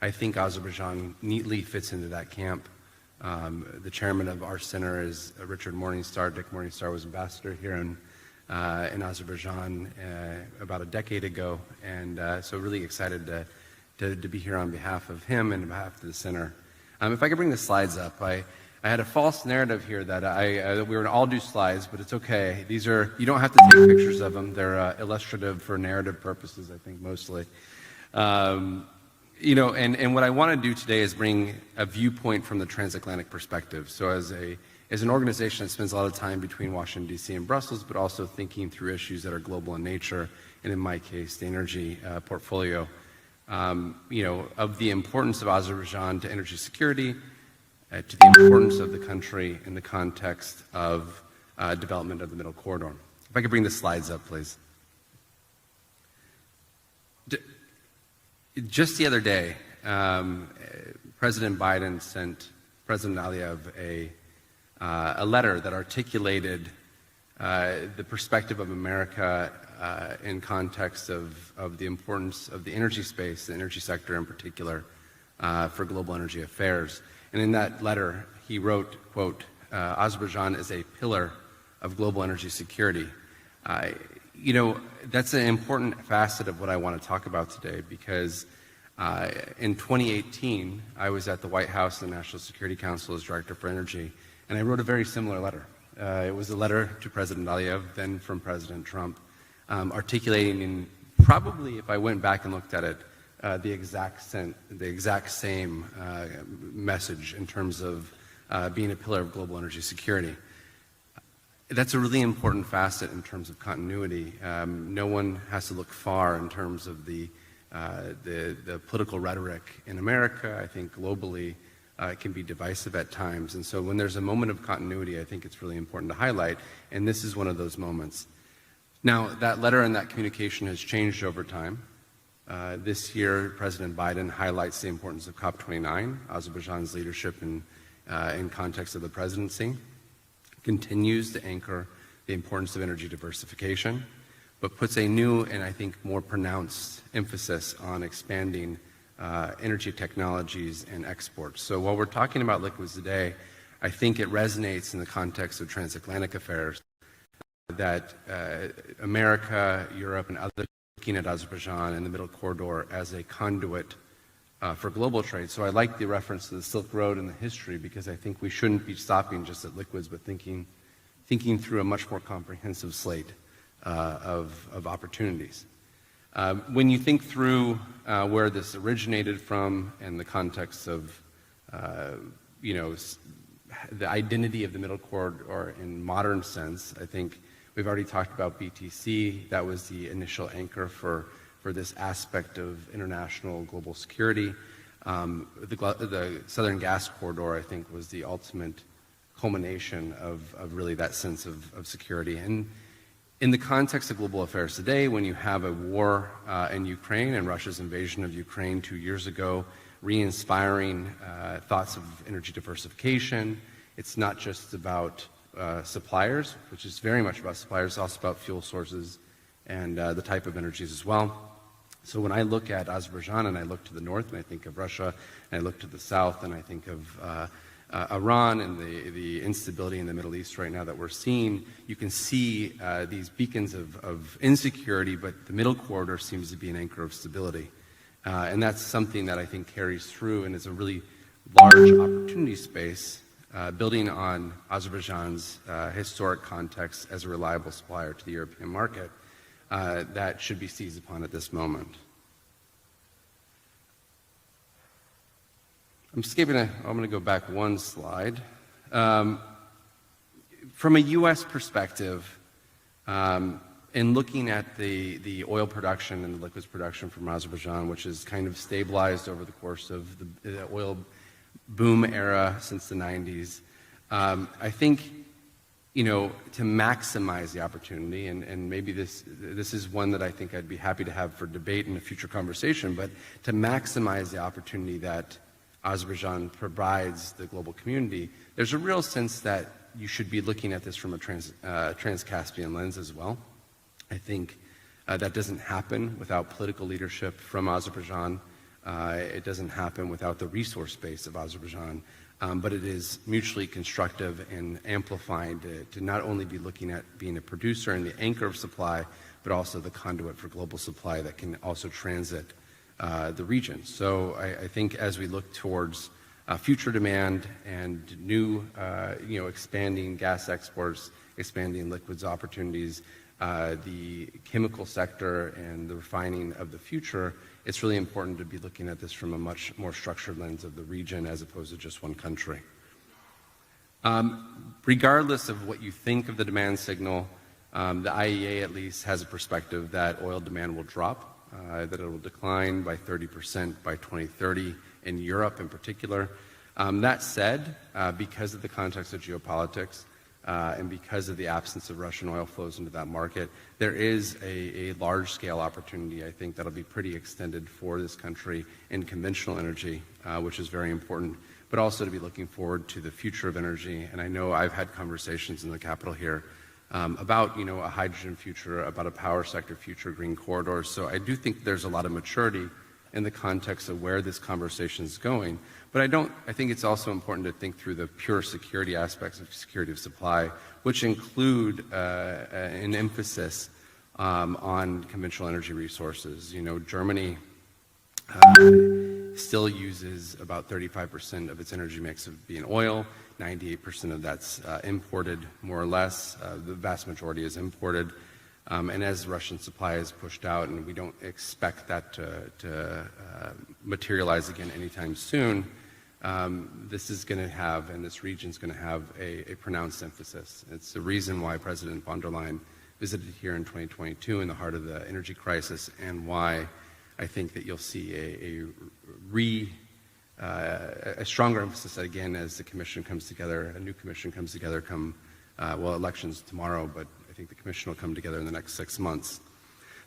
I think Azerbaijan neatly fits into that camp. The chairman of our center is Richard Morningstar. Dick Morningstar was ambassador here in Azerbaijan about a decade ago, and so really excited to be here on behalf of him and on behalf of the center. If I could bring the slides up, I had a false narrative here that we were going to all do slides, but it's okay. These are, you don't have to take pictures of them. They're illustrative for narrative purposes, I think, mostly. You know, and what I want to do today is bring a viewpoint from the transatlantic perspective. So as an organization that spends a lot of time between Washington, D.C. and Brussels, but also thinking through issues that are global in nature, and in my case, the energy portfolio, you know, of the importance of Azerbaijan to energy security, to the importance of the country in the context of development of the Middle Corridor. If I could bring the slides up, please. Just the other day, President Biden sent President Aliyev a letter that articulated the perspective of America in context of the importance of the energy space, the energy sector in particular, for global energy affairs. And in that letter, he wrote, quote, Azerbaijan is a pillar of global energy security. You know, that's an important facet of what I want to talk about today, because in 2018, I was at the White House and the National Security Council as Director for Energy, and I wrote a very similar letter. It was a letter to President Aliyev, then from President Trump, articulating in probably, if I went back and looked at it, the exact same message in terms of being a pillar of global energy security. That's a really important facet in terms of continuity. No one has to look far in terms of the political rhetoric in America. I think globally it can be divisive at times. And so when there's a moment of continuity, I think it's really important to highlight, and this is one of those moments. Now, that letter and that communication has changed over time. This year, President Biden highlights the importance of COP29, Azerbaijan's leadership in context of the presidency, continues to anchor the importance of energy diversification, but puts a new and I think more pronounced emphasis on expanding energy technologies and exports. So while we're talking about liquids today, I think it resonates in the context of transatlantic affairs that America, Europe, and others looking at Azerbaijan and the Middle Corridor as a conduit for global trade. So I like the reference to the Silk Road and the history, because I think we shouldn't be stopping just at liquids, but thinking through a much more comprehensive slate of opportunities. When you think through where this originated from and the context of, you know, the identity of the Middle Corridor in modern sense, I think we've already talked about BTC. That was the initial anchor for this aspect of international global security. The Southern Gas Corridor, I think, was the ultimate culmination of really that sense of security. And in the context of global affairs today, when you have a war in Ukraine and Russia's invasion of Ukraine 2 years ago, re-inspiring thoughts of energy diversification, it's not just about suppliers, which is very much about suppliers, it's also about fuel sources and the type of energies as well. So when I look at Azerbaijan and I look to the north and I think of Russia, and I look to the south and I think of Iran and the instability in the Middle East right now that we're seeing, you can see these beacons of insecurity, but the Middle Corridor seems to be an anchor of stability. And that's something that I think carries through and is a really large opportunity space, building on Azerbaijan's historic context as a reliable supplier to the European market, that should be seized upon at this moment. I'm going to go back one slide. From a U.S. perspective, in looking at the oil production and the liquids production from Azerbaijan, which has kind of stabilized over the course of the oil boom era since the 90s, I think, you know, to maximize the opportunity, and maybe this is one that I think I'd be happy to have for debate in a future conversation, but to maximize the opportunity that Azerbaijan provides the global community, there's a real sense that you should be looking at this from a trans-Caspian lens as well. I think that doesn't happen without political leadership from Azerbaijan It doesn't happen without the resource base of Azerbaijan, but it is mutually constructive and amplified to not only be looking at being a producer and the anchor of supply, but also the conduit for global supply that can also transit the region. So I think as we look towards future demand and new, expanding gas exports, expanding liquids opportunities, the chemical sector and the refining of the future, it's really important to be looking at this from a much more structured lens of the region as opposed to just one country. Regardless of what you think of the demand signal, the IEA at least has a perspective that oil demand will drop, that it will decline by 30% by 2030 in Europe in particular. That said, because of the context of geopolitics and because of the absence of Russian oil flows into that market, there is a large-scale opportunity, I think, that'll be pretty extended for this country in conventional energy, which is very important, but also to be looking forward to the future of energy. And I know I've had conversations in the Capitol here about, a hydrogen future, about a power sector future, green corridors. So I do think there's a lot of maturity in the context of where this conversation is going. But I think it's also important to think through the pure security aspects of security of supply, which include an emphasis on conventional energy resources. Germany still uses about 35% of its energy mix of being oil. 98% of that's imported, more or less. The vast majority is imported. And as Russian supply is pushed out, and we don't expect that to materialize again anytime soon, this is going to have, and this region is going to have a pronounced emphasis. It's the reason why President von der Leyen visited here in 2022 in the heart of the energy crisis, and why I think that you'll see a stronger emphasis again as the commission comes together, a new commission comes together elections tomorrow, but I think the commission will come together in the next 6 months.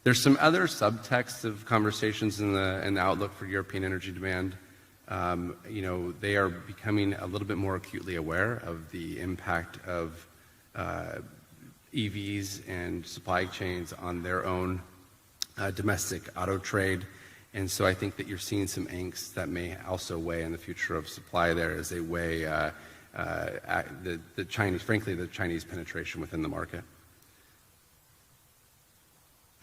There's some other subtexts of conversations in the outlook for European energy demand. They are becoming a little bit more acutely aware of the impact of EVs and supply chains on their own domestic auto trade. And so I think that you're seeing some angst that may also weigh in the future of supply there as they weigh the Chinese penetration within the market.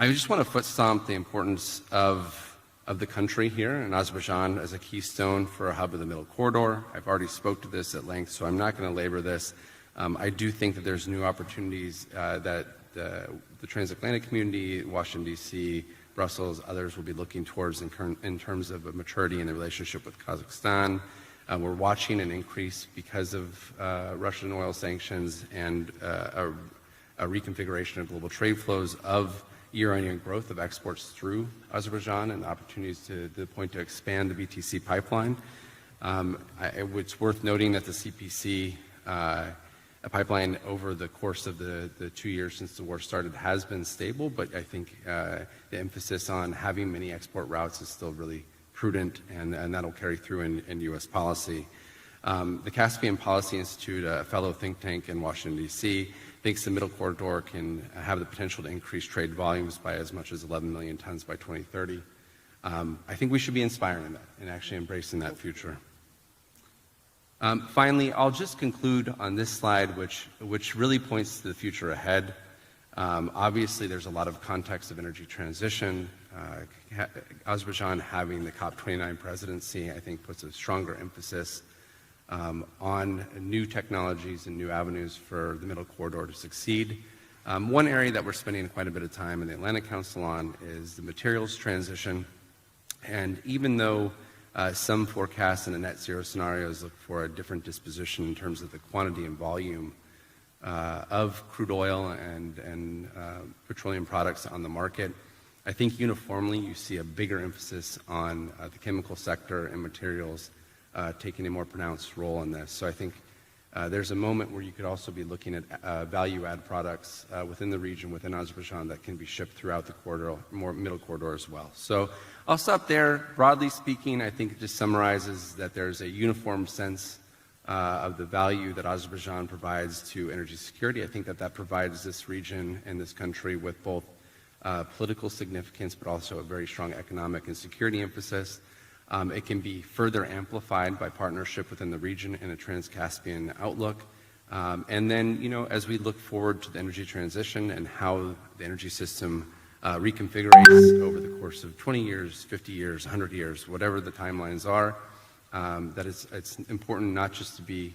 I just want to foot stomp the importance of the country here and Azerbaijan as a keystone for a hub of the Middle Corridor. I've already spoke to this at length, so I'm not going to labor this. I do think that there's new opportunities that the transatlantic community, Washington, D.C., Brussels, others will be looking towards in terms of a maturity in the relationship with Kazakhstan. We're watching an increase because of Russian oil sanctions and a reconfiguration of global trade flows of year-on-year growth of exports through Azerbaijan and opportunities to the point to expand the BTC pipeline. It's worth noting that the CPC pipeline over the course of the 2 years since the war started has been stable, but I think the emphasis on having many export routes is still really prudent, and that'll carry through in U.S. policy. The Caspian Policy Institute, a fellow think tank in Washington, D.C., thinks the Middle Corridor can have the potential to increase trade volumes by as much as 11 million tons by 2030. I think we should be inspiring that and actually embracing that future. Finally, I'll just conclude on this slide, which really points to the future ahead. Obviously, there's a lot of context of energy transition. Azerbaijan having the COP29 presidency, I think, puts a stronger emphasis on new technologies and new avenues for the Middle Corridor to succeed. One area that we're spending quite a bit of time in the Atlantic Council on is the materials transition. And even though some forecasts in the net zero scenarios look for a different disposition in terms of the quantity and volume of crude oil and petroleum products on the market, I think uniformly you see a bigger emphasis on the chemical sector and materials taking a more pronounced role in this. So I think there's a moment where you could also be looking at value-add products within the region, within Azerbaijan, that can be shipped throughout the corridor, more Middle Corridor as well. So I'll stop there. Broadly speaking, I think it just summarizes that there's a uniform sense of the value that Azerbaijan provides to energy security. I think that provides this region and this country with both political significance, but also a very strong economic and security emphasis. It can be further amplified by partnership within the region in a Trans-Caspian outlook. And then, as we look forward to the energy transition and how the energy system reconfigurates over the course of 20 years, 50 years, 100 years, whatever the timelines are, that it's important not just to be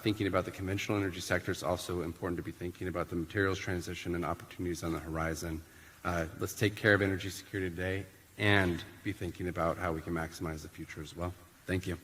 thinking about the conventional energy sector, it's also important to be thinking about the materials transition and opportunities on the horizon. Let's take care of energy security today and be thinking about how we can maximize the future as well. Thank you.